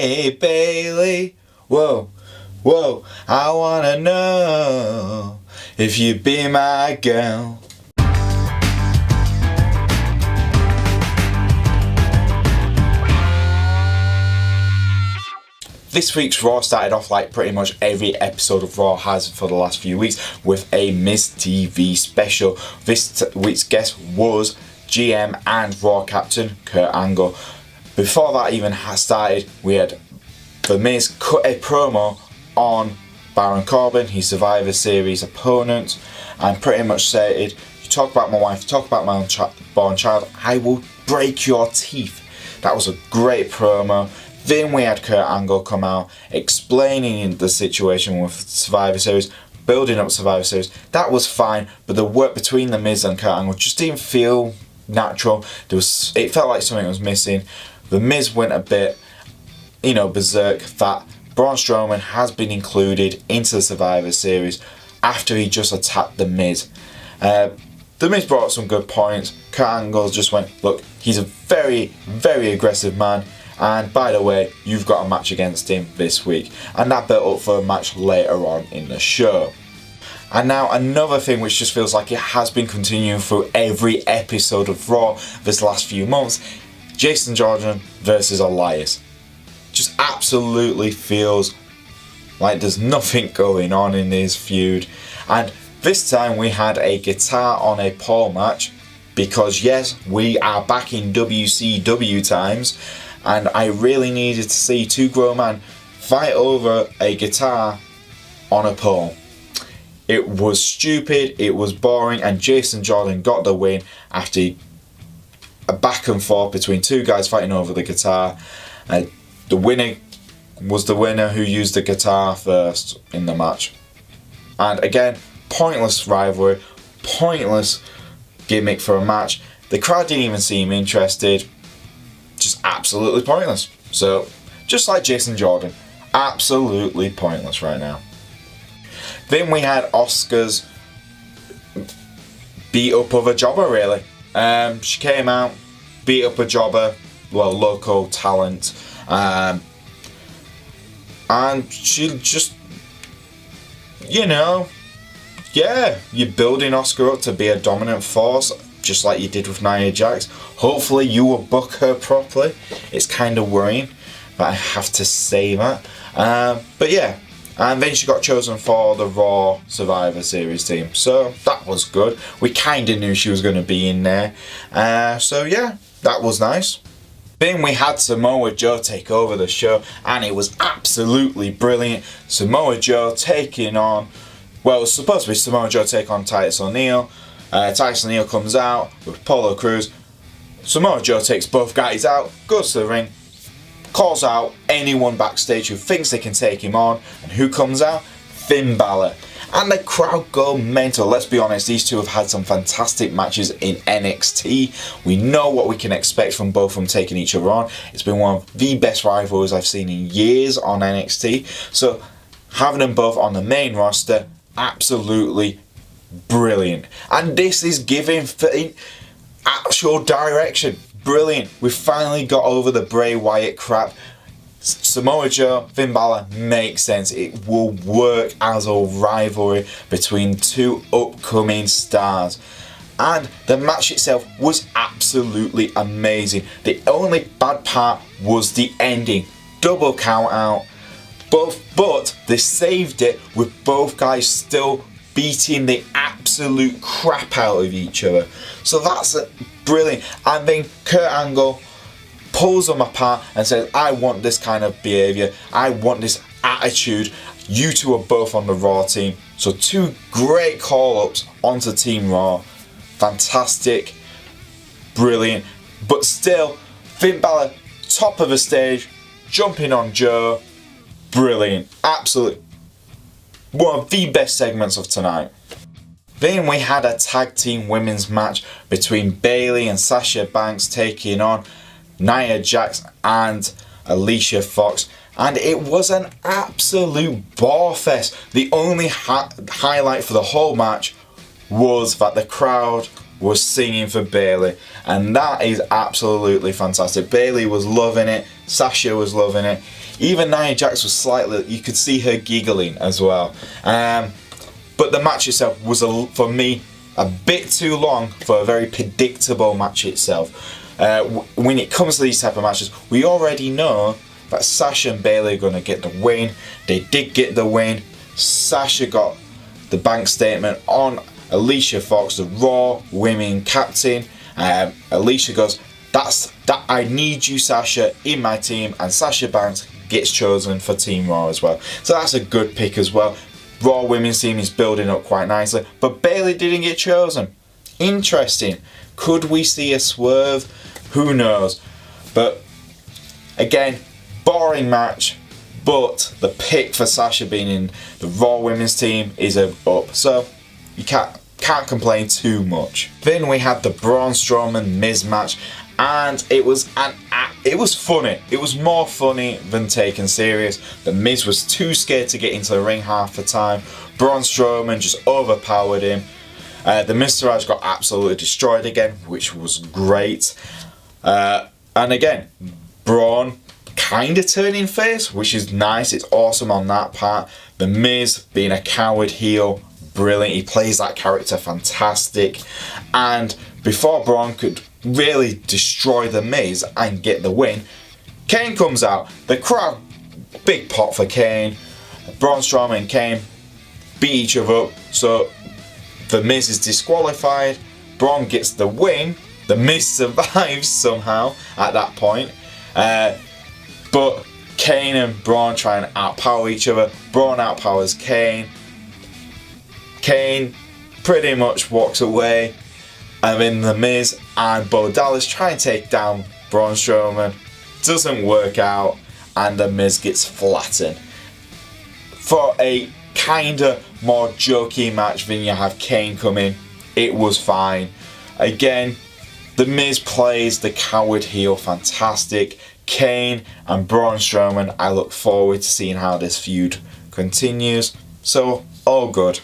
Hey Bayley, whoa, whoa, I wanna know if you be my girl. This week's Raw started off like pretty much every episode of Raw has for the last few weeks with a Miz TV special. This week's guest was GM and Raw Captain Kurt Angle. Before that even started, we had The Miz cut a promo on Baron Corbin, his Survivor Series opponent, and pretty much said, "You talk about my wife, talk about my unborn child, I will break your teeth." That was a great promo. Then we had Kurt Angle come out explaining the situation with Survivor Series, building up Survivor Series. That was fine, but the work between The Miz and Kurt Angle just didn't feel natural. It felt like something was missing. The Miz went a bit, berserk that Braun Strowman has been included into the Survivor Series after he just attacked The Miz. The Miz brought up some good points. Kurt Angle just went, look, he's a very, very aggressive man. And by the way, you've got a match against him this week. And that built up for a match later on in the show. And now another thing which just feels like it has been continuing through every episode of Raw this last few months. Jason Jordan versus Elias. Just absolutely feels like there's nothing going on in this feud. And this time we had a guitar on a pole match. Because yes, we are back in WCW times. And I really needed to see two grown men fight over a guitar on a pole. It was stupid, it was boring, and Jason Jordan got the win after a back and forth between two guys fighting over the guitar. The winner was the winner who used the guitar first in the match. And again, pointless rivalry, pointless gimmick for a match. The crowd didn't even seem interested. Just absolutely pointless. So, just like Jason Jordan, absolutely pointless right now. Then we had Asuka's beat up of a jobber, really. She came out, beat up a jobber, local talent, and she just, you're building Asuka up to be a dominant force, just like you did with Nia Jax. Hopefully you will book her properly. It's kind of worrying, but I have to say that. But yeah, and then she got chosen for the Raw Survivor Series team. So that was good. We kind of knew she was going to be in there. So yeah, that was nice. Then we had Samoa Joe take over the show, and it was absolutely brilliant. Samoa Joe taking on, it was supposed to be Samoa Joe take on Titus O'Neil. Titus O'Neil comes out with Polo Cruz. Samoa Joe takes both guys out, goes to the ring, calls out anyone backstage who thinks they can take him on, and who comes out? Finn Balor. And the crowd go mental. Let's be honest, these two have had some fantastic matches in NXT. We know what we can expect from both of them taking each other on. It's been one of the best rivalries I've seen in years on NXT. So having them both on the main roster, absolutely brilliant. And this is giving actual direction. Brilliant. We finally got over the Bray Wyatt crap. Samoa Joe, Finn Balor makes sense. It will work as a rivalry between two upcoming stars. And the match itself was absolutely amazing. The only bad part was the ending. Double count out. But they saved it with both guys still beating the absolute crap out of each other. So that's brilliant. And then Kurt Angle pulls them apart and says, I want this kind of behaviour, I want this attitude. You two are both on the Raw team. So two great call-ups onto Team Raw. Fantastic, brilliant. But still, Finn Balor, top of the stage, jumping on Joe. Brilliant, absolutely. One of the best segments of tonight. Then we had a tag team women's match between Bayley and Sasha Banks taking on Nia Jax and Alicia Fox. And it was an absolute bore fest. The only highlight for the whole match was that the crowd was singing for Bayley, and that is absolutely fantastic. Bayley was loving it, Sasha was loving it, even Nia Jax was slightly, you could see her giggling as well. But the match itself was, for me, a bit too long for a very predictable match itself. When it comes to these type of matches, we already know that Sasha and Bayley are going to get the win. They did get the win. Sasha got the bank statement on Alicia Fox, the Raw Women Captain. Alicia goes, that I need you, Sasha, in my team, and Sasha Banks gets chosen for Team Raw as well. So that's a good pick as well. Raw Women's team is building up quite nicely, but Bayley didn't get chosen. Interesting. Could we see a swerve? Who knows? But again, boring match, but the pick for Sasha being in the Raw Women's team is up, so you can't complain too much. Then we had the Braun Strowman Miz match, and it was funny. It was more funny than taken serious. The Miz was too scared to get into the ring half the time. Braun Strowman just overpowered him. The Miztourage got absolutely destroyed again, which was great. And again, Braun kind of turning face, which is nice. It's awesome on that part. The Miz being a coward heel, brilliant. He plays that character fantastic. And before Braun could really destroy the Miz and get the win, Kane comes out. The crowd, big pop for Kane. Braun Strowman and Kane beat each other up, so the Miz is disqualified. Braun gets the win. The Miz survives somehow at that point. But Kane and Braun try and outpower each other. Braun outpowers Kane. Kane pretty much walks away. And then the Miz and Bo Dallas try and take down Braun Strowman. Doesn't work out, and the Miz gets flattened. For a kinda more jokey match than you have Kane come in, it was fine. Again, the Miz plays the coward heel fantastic. Kane and Braun Strowman, I look forward to seeing how this feud continues. So, all good.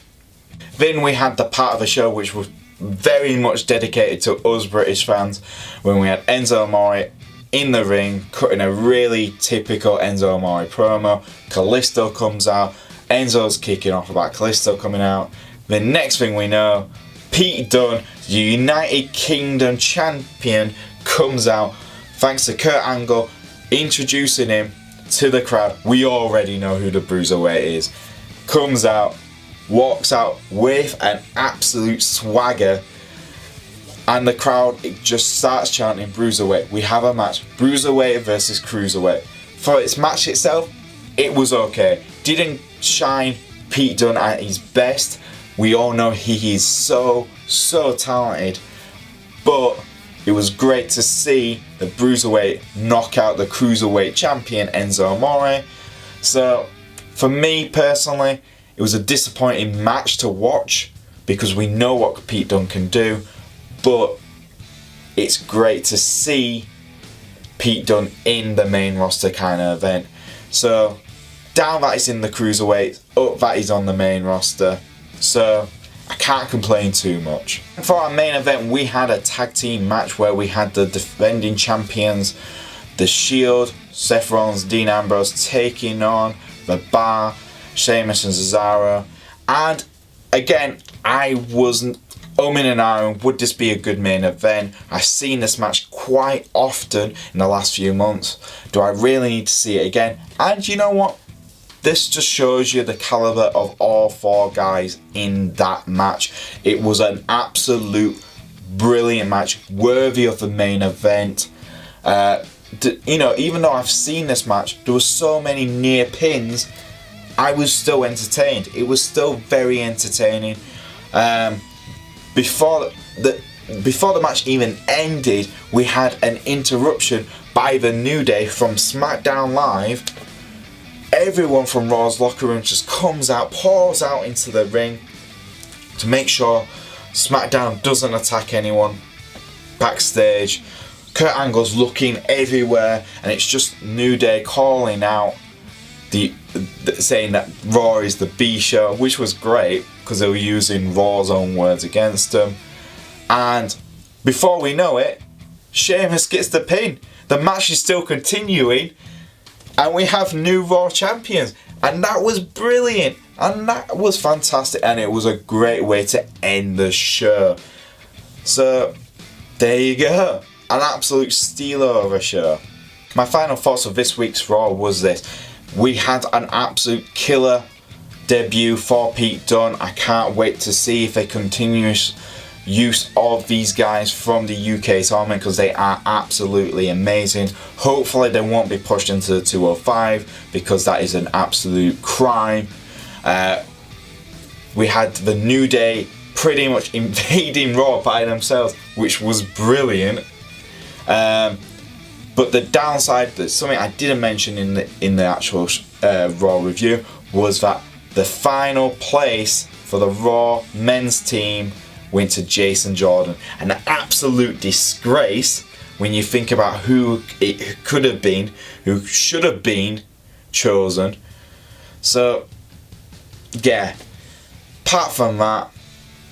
Then we had the part of the show which was very much dedicated to us British fans, when we had Enzo Amore in the ring cutting a really typical Enzo Amore promo. Kalisto comes out. Enzo's kicking off about Kalisto coming out. The next thing we know, Pete Dunne, the United Kingdom champion, comes out thanks to Kurt Angle introducing him to the crowd. We already know who the Bruiserweight is. Comes out, walks out with an absolute swagger, and the crowd just starts chanting Bruiserweight. We have a match, Bruiserweight versus Cruiserweight. For its match itself, it was okay. Didn't shine Pete Dunne at his best. We all know he is so talented, but it was great to see the Bruiserweight knock out the Cruiserweight champion Enzo Amore. So for me personally, it was a disappointing match to watch because we know what Pete Dunne can do, but it's great to see Pete Dunne in the main roster kind of event. So down that he's in the Cruiserweight, up that he's on the main roster. So I can't complain too much. And for our main event, we had a tag team match where we had the defending champions, The Shield, Seth Rollins, Dean Ambrose, taking on The Bar, Sheamus and Cesaro. And again, I wasn't umming and ahhing, would this be a good main event? I've seen this match quite often in the last few months. Do I really need to see it again? And you know what? This just shows you the caliber of all four guys in that match. It was an absolute brilliant match, worthy of the main event. Even though I've seen this match, there were so many near pins, I was still entertained. It was still very entertaining. Before the match even ended, we had an interruption by the New Day from SmackDown Live. Everyone from Raw's locker room just comes out, pours out into the ring to make sure SmackDown doesn't attack anyone backstage. Kurt Angle's looking everywhere, and it's just New Day calling out, saying that Raw is the B show, which was great because they were using Raw's own words against them. And before we know it, Sheamus gets the pin. The match is still continuing, and we have new Raw champions. And that was brilliant. And that was fantastic. And it was a great way to end the show. So, there you go. An absolute stealer of a show. My final thoughts of this week's Raw was this. We had an absolute killer debut for Pete Dunne. I can't wait to see if they continue use of these guys from the UK tournament, because they are absolutely amazing. Hopefully they won't be pushed into the 205, because that is an absolute crime. We had the New Day pretty much invading Raw by themselves, which was brilliant. But the downside, that something I didn't mention in the actual Raw review, was that the final place for the Raw men's team went to Jason Jordan. An absolute disgrace when you think about who it could have been, who should have been chosen. So, yeah. Apart from that,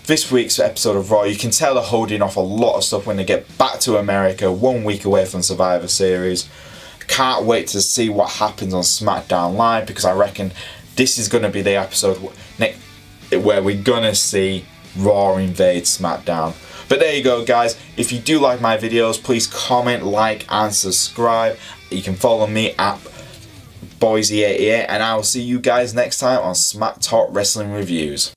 this week's episode of Raw, you can tell they're holding off a lot of stuff when they get back to America, 1 week away from Survivor Series. Can't wait to see what happens on SmackDown Live, because I reckon this is going to be the episode where we're going to see Raw invade SmackDown. But there you go, guys. If you do like my videos, please comment, like and subscribe. You can follow me at Boise88, and I will see you guys next time on Smack Talk Wrestling Reviews.